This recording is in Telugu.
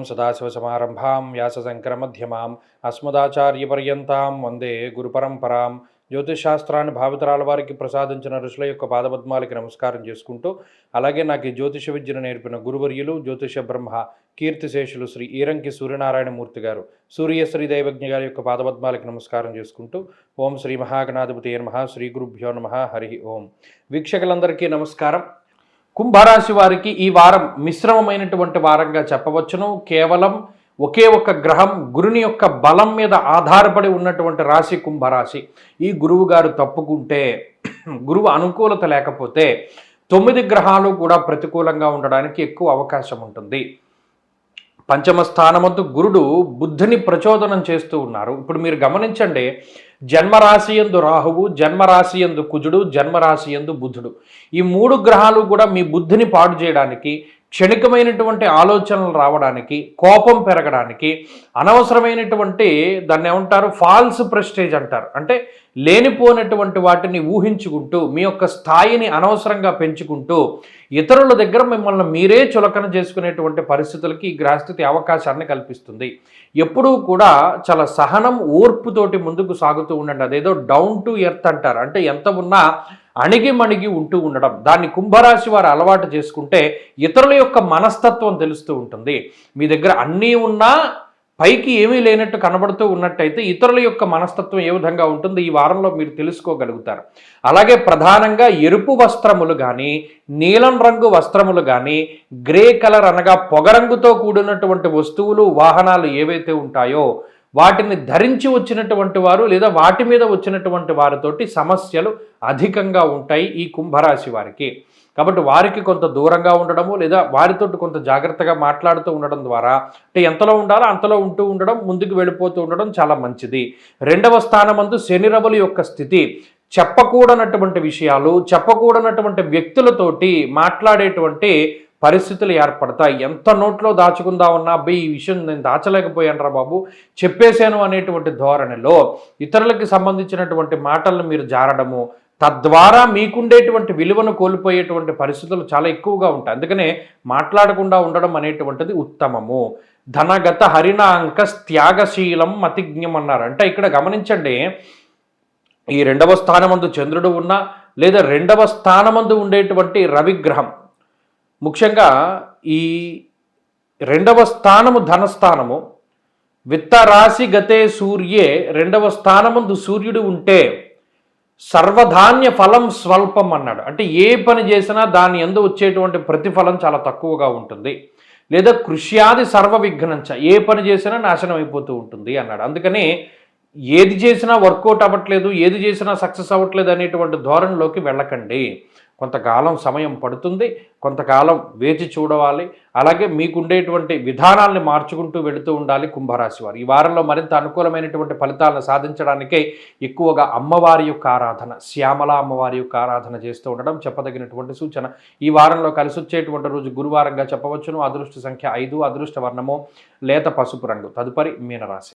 సదాశివసమారంభాం వ్యాసశంకరమధ్యమాం అస్మదాచార్యపర్యంతాం వందే గురుపరంపరాం. జ్యోతిషశాస్త్రాన్ని భావితరాల వారికి ప్రసాదించిన ఋషుల యొక్క పాదపద్మాలకి నమస్కారం చేసుకుంటూ, అలాగే నాకు ఈ జ్యోతిష విద్యను నేర్పిన గురువర్యులు జ్యోతిష బ్రహ్మ కీర్తిశేషులు శ్రీ ఈరంకి సూర్యనారాయణమూర్తి గారు, సూర్యశ్రీ దైవజ్ఞ గారి యొక్క పాదపద్మాలకి నమస్కారం చేసుకుంటూ, ఓం శ్రీ మహాగణాధిపతి నమః, శ్రీ గురుభ్యో నమః, హరి ఓం. వీక్షకులందరికీ నమస్కారం. కుంభరాశి వారికి ఈ వారం మిశ్రమమైనటువంటి వారంగా చెప్పవచ్చును. కేవలం ఒకే ఒక గ్రహం గురుని యొక్క బలం మీద ఆధారపడి ఉన్నటువంటి రాశి కుంభరాశి. ఈ గురువు గారు తప్పుకుంటే, గురువు అనుకూలత లేకపోతే 9 గ్రహాలు కూడా ప్రతికూలంగా ఉండడానికి ఎక్కువ అవకాశం ఉంటుంది. పంచమ స్థానమందు గురుడు బుద్ధిని ప్రచోదనం చేస్తూ ఉన్నారు. ఇప్పుడు మీరు గమనించండి, జన్మరాశి యందు రాహువు, జన్మరాశి యందు కుజుడు, జన్మరాశి యందు బుధుడు, ఈ 3 గ్రహాలు కూడా మీ బుద్ధిని పాడు చేయడానికి, క్షణికమైనటువంటి ఆలోచనలు రావడానికి, కోపం పెరగడానికి, అనవసరమైనటువంటి దాన్ని ఏమంటారు ఫాల్స్ ప్రెస్టేజ్ అంటారు, అంటే లేనిపోయినటువంటి వాటిని ఊహించుకుంటూ మీ యొక్క స్థాయిని అనవసరంగా పెంచుకుంటూ ఇతరుల దగ్గర మిమ్మల్ని మీరే చులకన చేసుకునేటువంటి పరిస్థితులకి ఈ గ్రహస్థితి అవకాశాన్ని కల్పిస్తుంది. ఎప్పుడూ కూడా చాలా సహనం ఓర్పుతోటి ముందుకు సాగుతూ ఉండండి. అదేదో డౌన్ టు ఎర్త్ అంటారు, అంటే ఎంత ఉన్నా అణిగిమణిగి ఉంటూ ఉండడం. దాన్ని కుంభరాశి వారు అలవాటు చేసుకుంటే ఇతరుల యొక్క మనస్తత్వం తెలుస్తూ ఉంటుంది. మీ దగ్గర అన్నీ ఉన్నా పైకి ఏమీ లేనట్టు కనబడుతూ ఉన్నట్టయితే ఇతరుల యొక్క మనస్తత్వం ఏ విధంగా ఉంటుందో ఈ వారంలో మీరు తెలుసుకోగలుగుతారు. అలాగే ప్రధానంగా ఎరుపు వస్త్రములు కానీ, నీలం రంగు వస్త్రములు కానీ, గ్రే కలర్ అనగా పొగరంగుతో కూడినటువంటి వస్తువులు, వాహనాలు ఏవైతే ఉంటాయో వాటిని ధరించి వచ్చినటువంటి వారు లేదా వాటి మీద వచ్చినటువంటి వారితోటి సమస్యలు అధికంగా ఉంటాయి ఈ కుంభరాశి వారికి. కాబట్టి వారికి కొంత దూరంగా ఉండడము లేదా వారితో కొంత జాగ్రత్తగా మాట్లాడుతూ ఉండడం ద్వారా, అంటే ఎంతలో ఉండాలో అంతలో ఉంటూ ఉండడం, ముందుకు వెళ్ళిపోతూ ఉండడం చాలా మంచిది. 2వ స్థానమందు శని రవుల యొక్క స్థితి, చెప్పకూడనటువంటి విషయాలు, చెప్పకూడనటువంటి వ్యక్తులతోటి మాట్లాడేటువంటి పరిస్థితులు ఏర్పడతాయి. ఎంత నోట్లో దాచుకుందా ఉన్నా అబ్బాయి ఈ విషయం నేను దాచలేకపోయాను బాబు, చెప్పేశాను అనేటువంటి ధోరణిలో ఇతరులకి సంబంధించినటువంటి మాటలను మీరు జారడము, తద్వారా మీకుండేటువంటి విలువను కోల్పోయేటువంటి పరిస్థితులు చాలా ఎక్కువగా ఉంటాయి. అందుకనే మాట్లాడకుండా ఉండడం అనేటువంటిది ఉత్తమము. ధనగత హరిణాంక త్యాగశీలం మతిజ్ఞం అన్నారు. అంటే ఇక్కడ గమనించండి, ఈ 2వ స్థానమందు చంద్రుడు ఉన్నా లేదా 2వ స్థానమందు ఉండేటువంటి రవిగ్రహం, ముఖ్యంగా ఈ 2వ స్థానము ధనస్థానము, విత్తరాశి గతే సూర్యే 2వ స్థానమందు సూర్యుడు ఉంటే సర్వధాన్య ఫలం స్వల్పం అన్నాడు. అంటే ఏ పని చేసినా దాని యందు వచ్చేటువంటి ప్రతిఫలం చాలా తక్కువగా ఉంటుంది. లేదా కృష్యాది సర్వ విఘ్నంచ, ఏ పని చేసినా నాశనం అయిపోతూ ఉంటుంది అన్నాడు. అందుకని ఏది చేసినా వర్కౌట్ అవ్వట్లేదు, ఏది చేసినా సక్సెస్ అవ్వట్లేదు అనేటువంటి ధోరణిలోకి వెళ్ళకండి. కొంతకాలం సమయం పడుతుంది, కొంతకాలం వేచి చూడవాలి. అలాగే మీకుండేటువంటి విధానాల్ని మార్చుకుంటూ వెళుతూ ఉండాలి కుంభరాశి వారు. ఈ వారంలో మరింత అనుకూలమైనటువంటి ఫలితాలను సాధించడానికే ఎక్కువగా అమ్మవారి యొక్క ఆరాధన, శ్యామల అమ్మవారి యొక్క ఆరాధన చేస్తూ ఉండడం చెప్పదగినటువంటి సూచన. ఈ వారంలో కలిసి వచ్చేటువంటి రోజు గురువారంగా చెప్పవచ్చును. అదృష్ట సంఖ్య 5, అదృష్ట వర్ణము లేత పసుపు రంగు. తదుపరి మీనరాశి.